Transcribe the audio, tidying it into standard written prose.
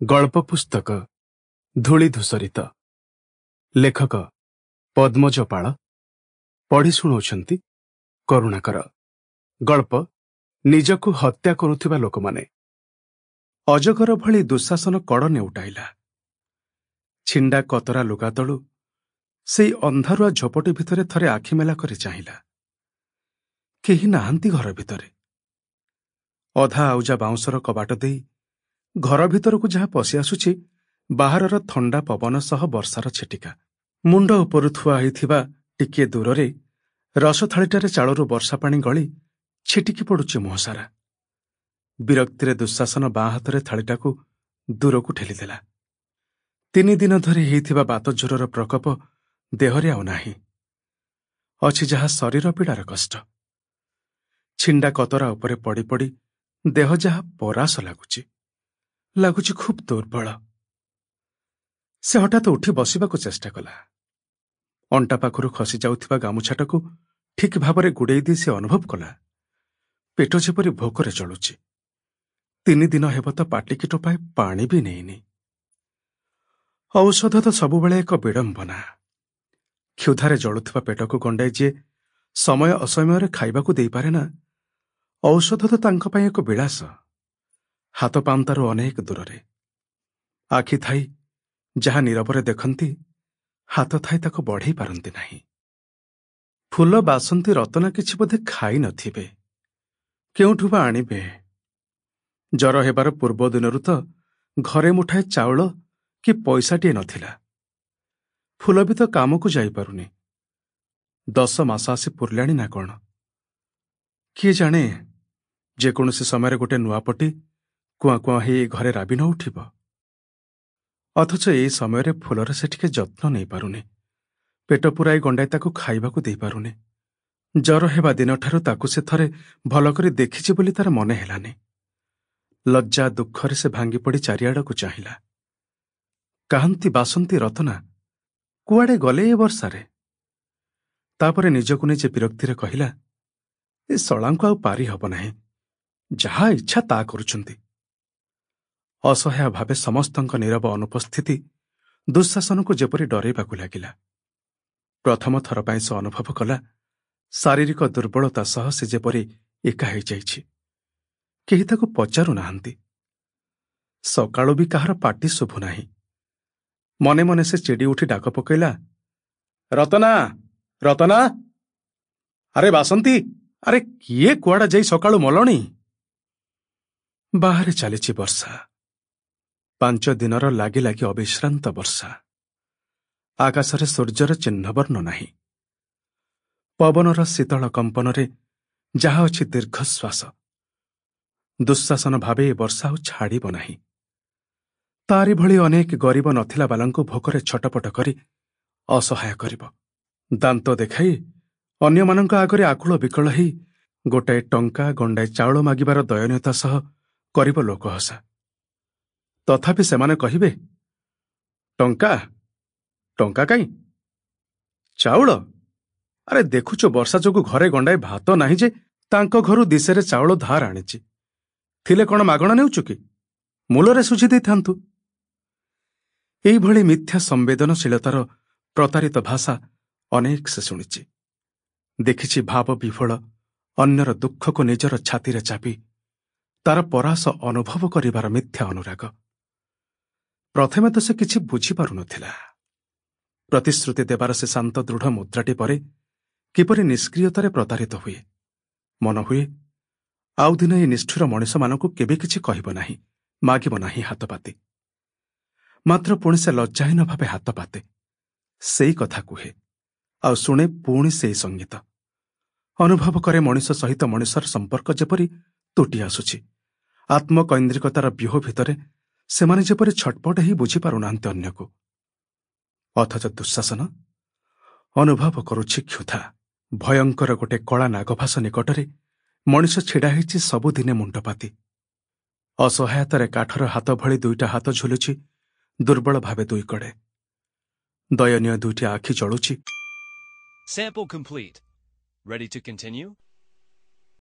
गल्प पुस्तक धूली धूसरित लेखक पद्मज पाळ पढ़ी शुणाउछंती करुणाकर। गल्प निजकु हत्या करुथिबा लोक माने। अजगर भली दुशासन कड़ नेउटाइला। छिंडा कतरा लुगा तळु सेई अंधारुआ झोपटी भितरे थरे आखि मेला करी चाहिला। केही नाहांती घर भितरे। अधा आउजा बाउंसर कबाट देई घर भितरकु जहा पशि आसुछि बाहरर थंडा पवन सह वर्षार छेटिका। मुंड उपरु थुआ होइथिबा टिके दूररे रस थाळीटारे चाळरू वर्षा पानी गଳି छिटिकी पडुछि मुह सारा। विरक्तिरे दुशासन बाँ हातरे थाळीटाकु दूरकु ठेलिदेला। 3 दिन धरि हेइथिबा बातज्वरर प्रकोप देहरे आउ नाही। अछि जहा शरीर पीड़ार कष्ट। छिंडा कतरा उपरे पड़ी पड़ी देह जहा परास लागुछि खूब दुर्बल। से हठात उठी बसिबाकु चेष्टा कला। अंटा पाखरु खसी जाउथिबा गामुछाटाकु ठीक भाबरे गुड़ेई दी से अनुभव कला पेट जेपरि भोकरे चलुछि। 3 दिन हेब तो पाटिकी टोपाए पानी भी नेइनी। औषध तो सबुबेले एक विडंबना। क्षुधारे जलुथिबा पेटकु गंडाई जे समय असमय खाइबाकु देई पारे ना, औषध तो तांको पई एक विलास। हाथ पांतारू अनेक दूररे। आखि थाई जहा नीरवरे देखंती, हाथ थाई ताको बढ़ई पारंती नाही। फूल बासंती रतना किछि बोधे खाई नथिबे, केउठु बा आनिबे। जर हेबार पूर्व दिनरु तो घरे मुठाए चाउल कि पैसाटिए नथिला। फूल भी तो कामकु जाई पारुनी। 10 मास आसी पुरलाणी ना कौन किए जाने, जेकोसी समय गोटे नुआपटी कुआ कुआ ही घरे राबी न उठिब। अथच ए समय फूलर से टिके जत्न नहीं पारुनी। पेट पुराई गंडाई ताकु खाइबाकु देई पारुनी। जर हेबा दिन ठारू ताकु से थरे भल करी देखिछि बोली तार मने हेलानी। लज्जा दुखरे से भांगी पड़ी चारिआडकु चाहिला। काहंती बासंती रतना कुआडे गले ए वर्षारे। तापरे निजकु निजे विरक्तिरे कहिला, ए सळांकु आउ पारी हब नाही। जहा इच्छा ता करुछंती। असहाय भावे समस्तंक नीरव अनुपस्थिति दुशासनकु जेपरि डरेबाकु लागिला। प्रथम थर पई से अनुभव कला शारीरिक दुर्बलता सह से जेपरि एका हो जाइछि। केही ताकु पचारु नाहांती। सकाळु भी काहार पाटी शुभु नाही। मने मने से चिड़ी उठी डाक पकैला, रतना रतना, अरे बासंती, अरे किए कुआडा जाई सकाळु मलणी। बाहरे चलीछि वर्षा। 5 दिनर लागी लागी अविश्रांत वर्षा। आकाशरे सूर्यर चिह्नवर्ण नाही। पवनर शीतल कंपनरे जहा अछि दीर्घश्वास। दुशासन भावे वर्षा आउ छाड़िब नाही। तारी भली अनेक गरीब नथिला बालांकु भोकरे छटपट करी असहाय करिब। दांत देखाई अन्यमानंक आगरे आकुल विकल ही गोटाए टंका गंडाए चाउल मागिबार दयनीयता सह करिब लोक हसा। तथापि सेमाने कहिबे, टंका टंका काई चाउल, अरे देखुचो वर्षा जोगु घरे गंडाए भात नाही जे तांको घरु दिसेरे चाउल धार आनिछि। थिले कोन मागणा नेउचु कि मूलरे सुझी देई थांतु। एई भली मिथ्या संवेदनशीलतार प्रतारित भाषा अनेक से शुणिछि। देखिछि भाव विफल अन्यर दुःखको निजर छातीरे चापी तार परास अनुभव करिबार मिथ्या अनुराग। प्रथमे तो से किछि बुझी पारु नथिला। प्रतिश्रुति देबार से शांत दृढ़ मुद्राटी परे किपरि निष्क्रियतारे प्रतारित हुए। मन हुए आउ दिन ए निष्ठुर मनिष मानकु केबे किछि कहिब नाही, मागिब नाही हाथ पाते। मात्र पुणी से लज्जाहीन भावे हाथ पाते। सेई कथा कुहे आउ शुणे पुणी सेई संगीत। अनुभव करे मनिष सहित मनिषर संपर्क जेपरि तुटी आसुछि। आत्मकैन्द्रिकतार व्यूह भितरे सेमाने जेपरि छटपट ही बुझी पारुनाहांती अन्यको। अथच दुशासन अनुभव करुछि क्षुधा। भयंकर गोटे कला नागभास निकटरे मनिष छिड़ा होइछि सबुदिने मुंडपाती। असहायतारे काठर हाथ भली 2टा हाथ झुलुछि दुर्बल भावे 2 कड़े। दयनीय 2टी आखि चलुछि Sample complete. Ready to continue?